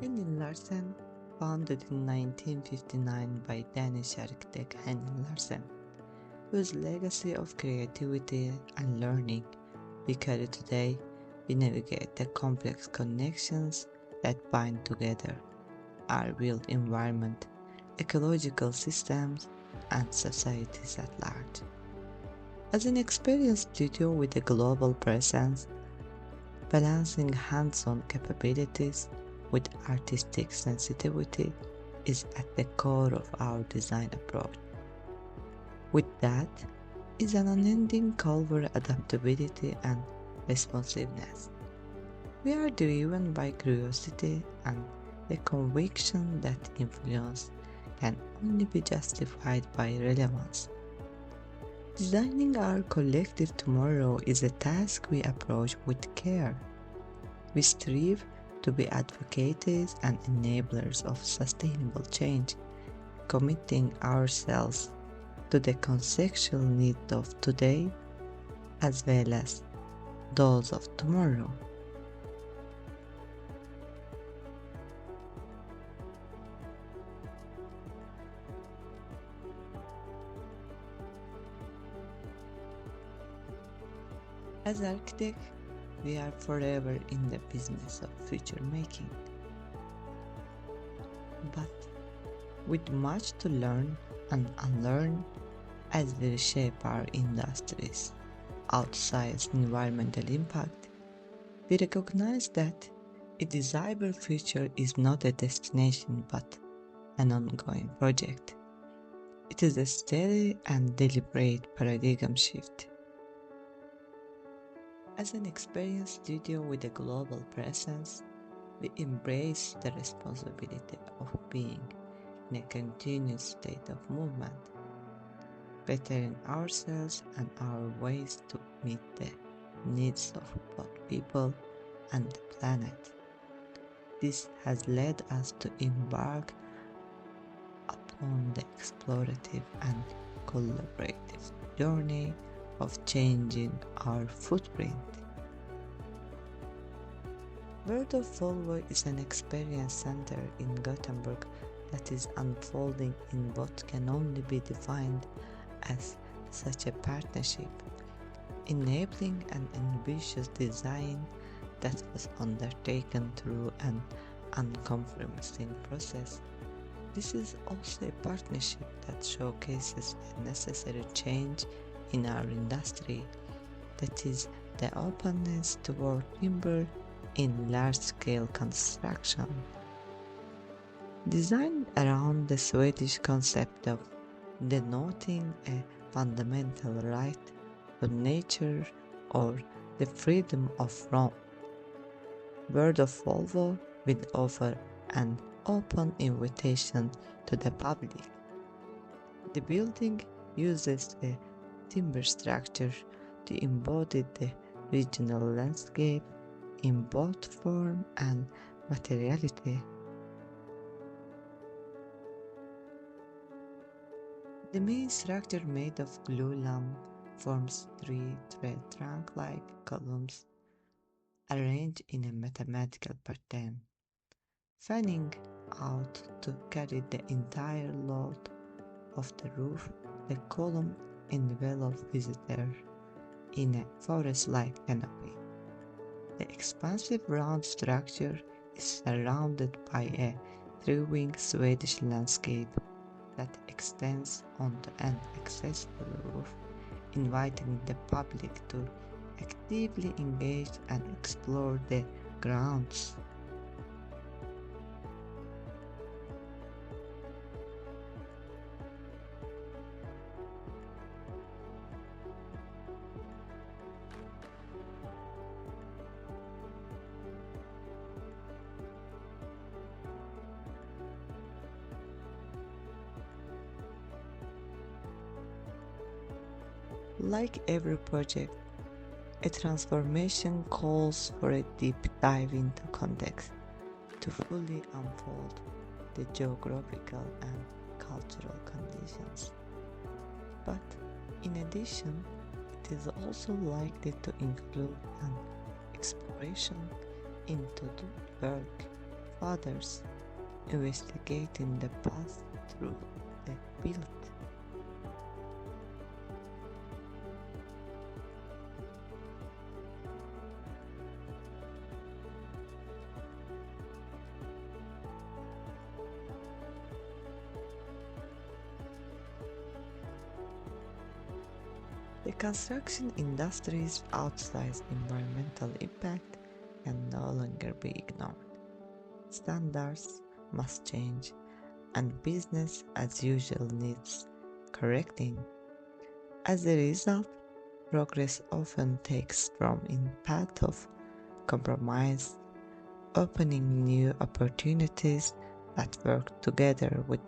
Henning Larsen, founded in 1959 by Danish architect Henning Larsen, whose legacy of creativity and learning we carry today, we navigate the complex connections that bind together our built environment, ecological systems, and societies at large. As an experienced studio with a global presence, balancing hands-on capabilities with artistic sensitivity is at the core of our design approach. With that is an unending call for adaptability and responsiveness. We are driven by curiosity and the conviction that influence can only be justified by relevance. Designing our collective tomorrow is a task we approach with care. We strive to be advocates and enablers of sustainable change, committing ourselves to the conceptual needs of today as well as those of tomorrow. As architects, we are forever in the business of future making, but with much to learn and unlearn as we reshape our industries. Outside environmental impact, we recognize that a desirable future is not a destination but an ongoing project. It is a steady and deliberate paradigm shift. As an experienced studio with a global presence, we embrace the responsibility of being in a continuous state of movement, bettering ourselves and our ways to meet the needs of both people and the planet. This has led us to embark upon the explorative and collaborative journey of changing our footprint. World of Volvo is an experience center in Gothenburg that is unfolding in what can only be defined as such a partnership, enabling an ambitious design that was undertaken through an uncompromising process. This is also a partnership that showcases a necessary change in our industry, that is, the openness toward timber in large-scale construction. Designed around the Swedish concept of denoting a fundamental right to nature or the freedom of roam, World of Volvo will offer an open invitation to the public. The building uses a timber structure to embody the regional landscape in both form and materiality. The main structure, made of glulam, forms three thread trunk-like columns arranged in a mathematical pattern, fanning out to carry the entire load of the roof. The column envelope visitor in a forest-like canopy. The expansive round structure is surrounded by a thriving Swedish landscape that extends onto an accessible roof, inviting the public to actively engage and explore the grounds. Like every project, a transformation calls for a deep dive into context to fully unfold the geographical and cultural conditions. But in addition, it is also likely to include an exploration into the work others, investigating the past through the built. The construction industry's outsized environmental impact can no longer be ignored. Standards must change, and business as usual needs correcting. As a result, progress often takes form in path of compromise, opening new opportunities that work together with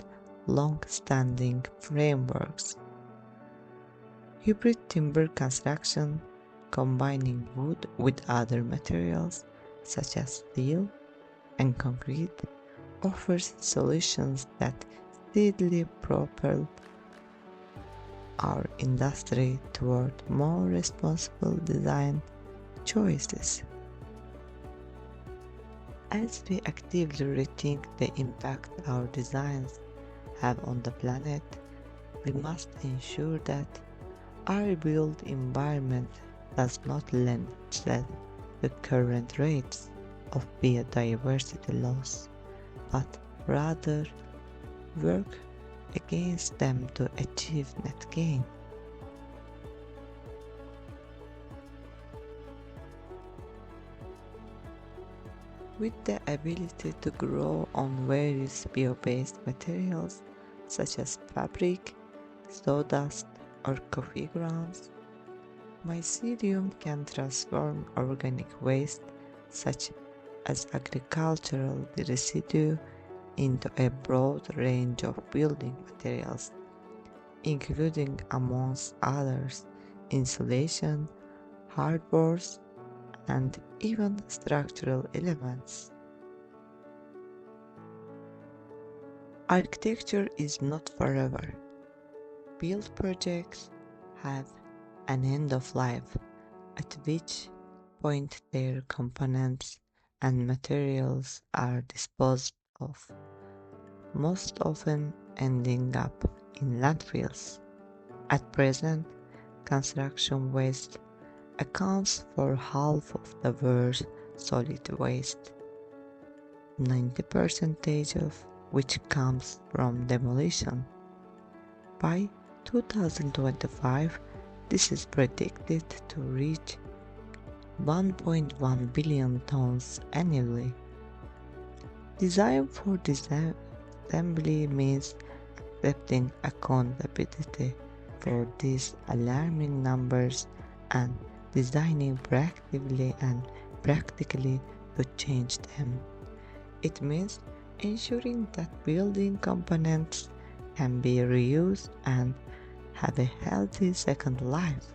long-standing frameworks. Hybrid timber construction, combining wood with other materials such as steel and concrete, offers solutions that steadily propel our industry toward more responsible design choices. As we actively rethink the impact our designs have on the planet, we must ensure that our built environment does not lend itself to current rates of biodiversity loss, but rather work against them to achieve net gain. With the ability to grow on various bio-based materials such as fabric, sawdust, or coffee grounds, mycelium can transform organic waste such as agricultural residue into a broad range of building materials, including amongst others insulation, hardboards, and even structural elements. Architecture is not forever. Build projects have an end of life, at which point their components and materials are disposed of, most often ending up in landfills. At present, construction waste accounts for half of the world's solid waste, 90% of which comes from demolition. By 2025, this is predicted to reach 1.1 billion tons annually. Design for disassembly means accepting accountability for these alarming numbers and designing proactively and practically to change them. It means ensuring that building components can be reused and have a healthy second life.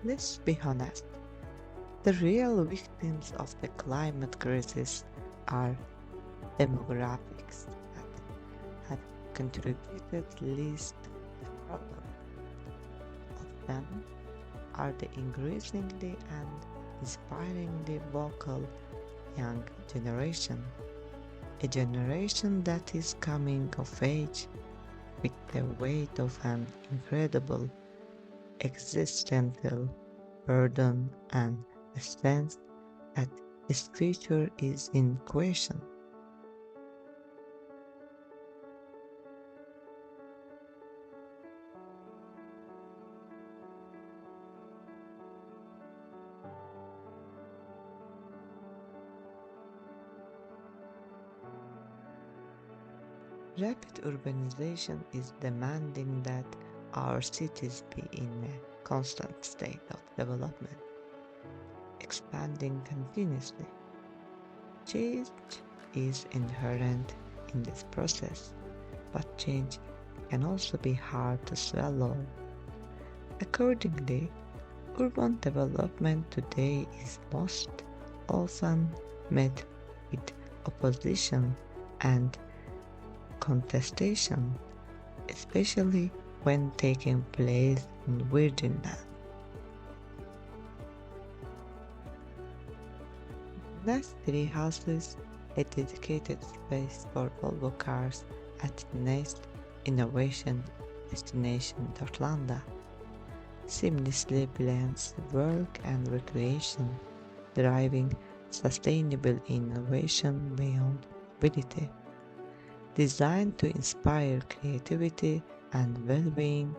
Let's be honest, the real victims of the climate crisis are demographics that have contributed least to the problem. Of them are the increasingly and inspiringly vocal young generation, a generation that is coming of age with the weight of an incredible existential burden and the sense that his future is in question. Rapid urbanization is demanding that our cities be in a constant state of development, expanding continuously. Change is inherent in this process, but change can also be hard to swallow. Accordingly, Urban development today is most often met with opposition and contestation, especially when taking place on virgin land. Next three houses, a dedicated space for Volvo cars at next innovation destination Dortlanda, seamlessly blends work and recreation, driving sustainable innovation beyond mobility. Designed to inspire creativity and well-being,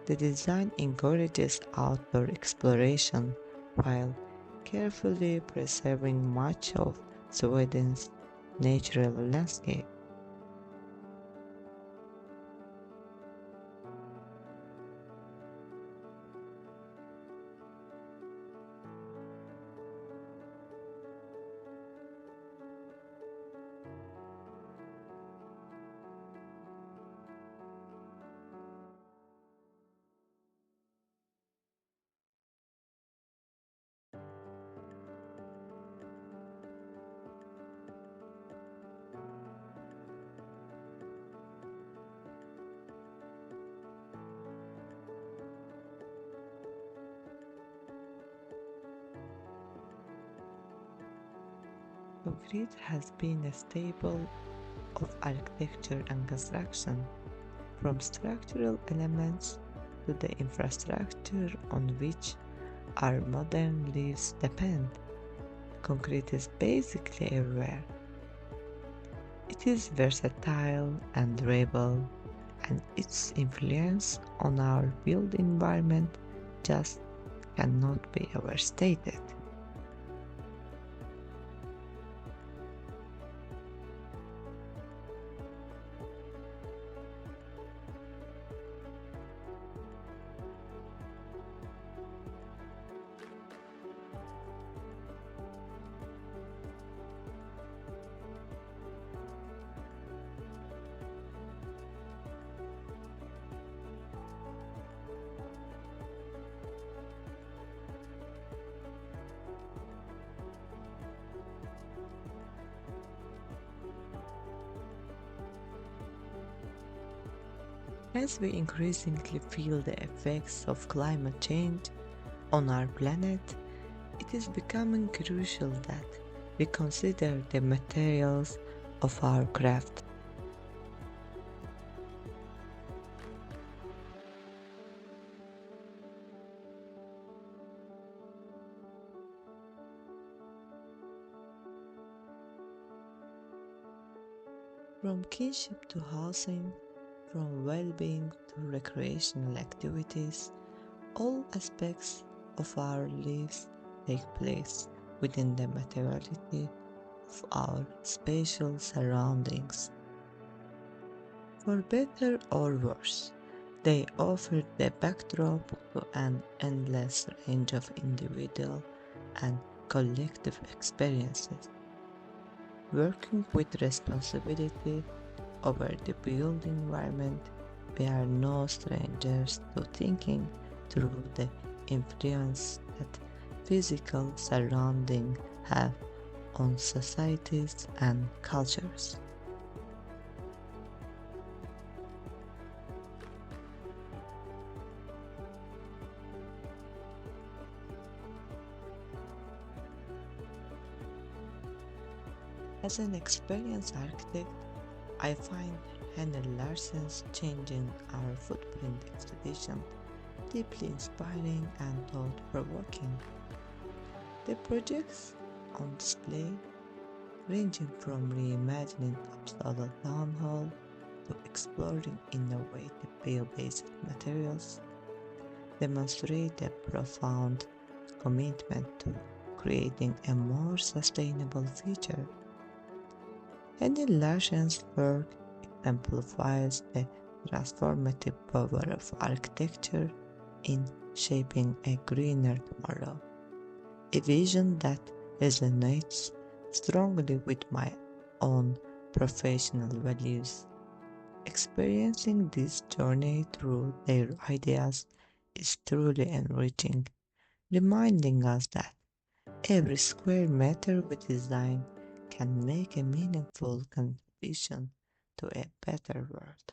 the design encourages outdoor exploration while carefully preserving much of Sweden's natural landscape. Concrete has been a staple of architecture and construction, from structural elements to the infrastructure on which our modern lives depend. Concrete is basically everywhere. It is versatile and durable, and its influence on our built environment just cannot be overstated. As we increasingly feel the effects of climate change on our planet, it is becoming crucial that we consider the materials of our craft. From kinship to housing, from well-being to recreational activities, all aspects of our lives take place within the materiality of our spatial surroundings. For better or worse, they offer the backdrop to an endless range of individual and collective experiences. Working with responsibility over the built environment, we are no strangers to thinking through the influence that physical surroundings have on societies and cultures. As an experienced architect, I find Henning Larsen's Changing Our Footprint exhibition deeply inspiring and thought-provoking. The projects on display, ranging from reimagining Uppsala Town Hall to exploring innovative biobased materials, demonstrate a profound commitment to creating a more sustainable future. Henning Larsen's work exemplifies the transformative power of architecture in shaping a greener tomorrow, a vision that resonates strongly with my own professional values. Experiencing this journey through their ideas is truly enriching reminding us that every square meter we design can make a meaningful contribution to a better world.